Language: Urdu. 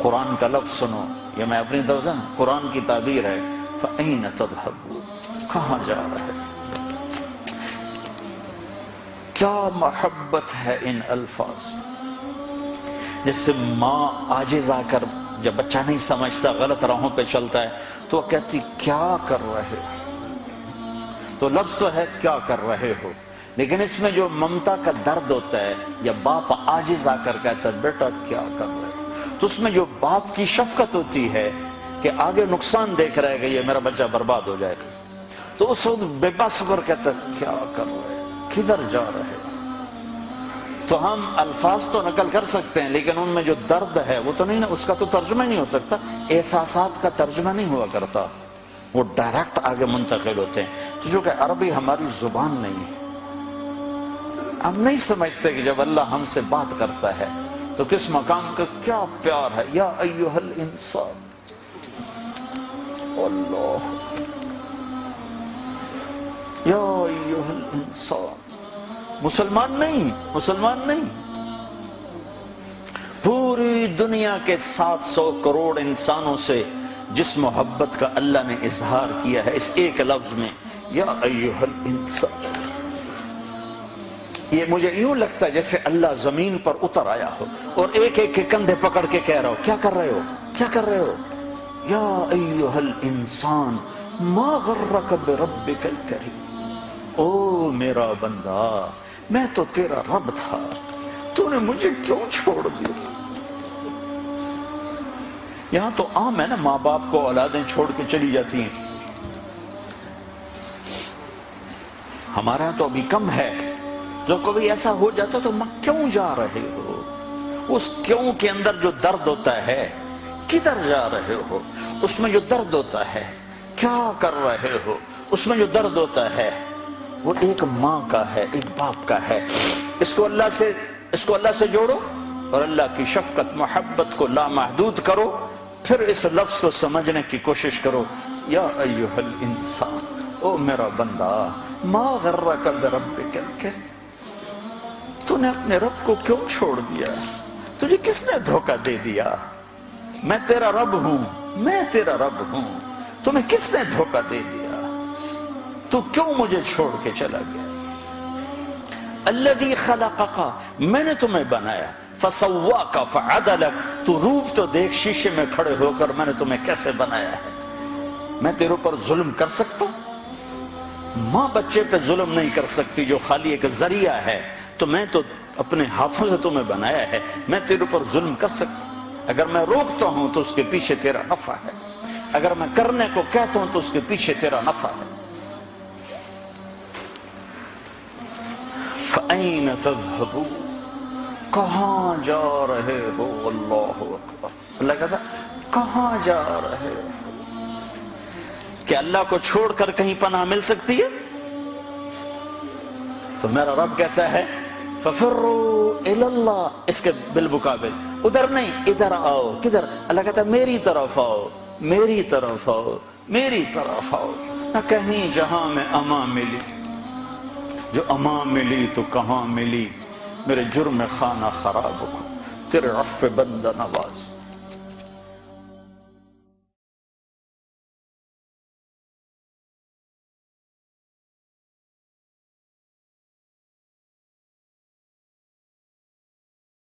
قرآن کا لفظ سنو، یہ میں اپنی طرف سے قرآن کی تعبیر ہے، فَأَيْنَ تَذْهَبُونَ، کہاں جا رہے؟ کیا محبت ہے ان الفاظ، جس سے ماں عاجز آ کر جب بچہ نہیں سمجھتا غلط راہوں پہ چلتا ہے تو وہ کہتی کیا کر رہے ہو، تو لفظ تو ہے کیا کر رہے ہو، لیکن اس میں جو ممتا کا درد ہوتا ہے، یا باپ عاجز آ کر کہتا ہے بیٹا کیا کر رہے ہو، تو اس میں جو باپ کی شفقت ہوتی ہے کہ آگے نقصان دیکھ رہے کہ یہ میرا بچہ برباد ہو جائے گا، تو اس وقت بے بس کر کہتا ہے کیا کر رہے ہو، کدھر جا رہے ہو۔ تو ہم الفاظ تو نقل کر سکتے ہیں لیکن ان میں جو درد ہے وہ تو نہیں، اس کا تو ترجمہ نہیں ہو سکتا، احساسات کا ترجمہ نہیں ہوا کرتا، وہ ڈائریکٹ آگے منتقل ہوتے ہیں۔ تو جو کہ عربی ہماری زبان نہیں ہے، ہم نہیں سمجھتے کہ جب اللہ ہم سے بات کرتا ہے تو کس مقام کا کیا پیار ہے۔ یا ایھا الانسان، اللہ، یا ایھا الانسان، مسلمان نہیں، پوری دنیا کے 700 کروڑ انسانوں سے جس محبت کا اللہ نے اظہار کیا ہے اس ایک لفظ میں، یا ایھا الانسان، یہ مجھے یوں لگتا ہے جیسے اللہ زمین پر اتر آیا ہو اور ایک ایک کے کندھے پکڑ کے کہہ رہا ہو کیا کر رہے ہو، یا ایھا الانسان ما غرک بربک الکریم، او میرا بندہ میں تو تیرا رب تھا، تو نے مجھے کیوں چھوڑ دیا۔ یہاں تو عام ہے نا، ماں باپ کو اولادیں چھوڑ کے چلی جاتی ہیں، ہمارا تو ابھی کم ہے، جو کبھی ایسا ہو جاتا تو ماں کیوں جا رہے ہو، اس کیوں کے اندر جو درد ہوتا ہے، کدھر جا رہے ہو، اس میں جو درد ہوتا ہے، کیا کر رہے ہو، اس میں جو درد ہوتا ہے وہ ایک ماں کا ہے، ایک باپ کا ہے۔ اس کو اللہ سے جوڑو اور اللہ کی شفقت محبت کو لامحدود کرو، پھر اس لفظ کو سمجھنے کی کوشش کرو، یا ایھا الانسان، او میرا بندہ، ما غرک بربک الکریم، تو نے اپنے رب کو کیوں چھوڑ دیا، تجھے کس نے دھوکہ دے دیا، میں تیرا رب ہوں، تمہیں کس نے دھوکہ دے دیا، تو کیوں مجھے چھوڑ کے چلا گیا۔ الذی خلقک، میں نے تمہیں بنایا، فسواک فعدلک، تو روپ تو دیکھ شیشے میں کھڑے ہو کر میں نے تمہیں کیسے بنایا ہے، میں تیرے اوپر ظلم کر سکتا ہوں؟ ماں بچے پہ ظلم نہیں کر سکتی جو خالی ایک ذریعہ ہے، تو میں تو اپنے ہاتھوں سے تمہیں بنایا ہے، میں تیرے اوپر ظلم کر سکتا ہوں؟ اگر میں روکتا ہوں تو اس کے پیچھے تیرا نفع ہے، اگر میں کرنے کو کہتا ہوں تو اس کے پیچھے تیرا نفع ہے۔ فَأَيْنَ تَذْهَبُونَ، کہاں جا رہے ہو، اللہ اکبر، اللہ کہتا کہاں جا رہے ہو، کہ اللہ کو چھوڑ کر کہیں پناہ مل سکتی ہے؟ تو میرا رب کہتا ہے فَفِرُّوا إِلَى اللَّهِ، اس کے بالمقابل ادھر نہیں، ادھر آؤ، کدھر؟ اللہ کہتا ہے میری طرف آؤ، میری طرف آؤ، میری طرف آؤ، نہ کہیں جہاں میں امان ملی، جو امان ملی تو کہاں ملی، میرے جرم خانہ خراب کو تیرے عفو بندہ نواز۔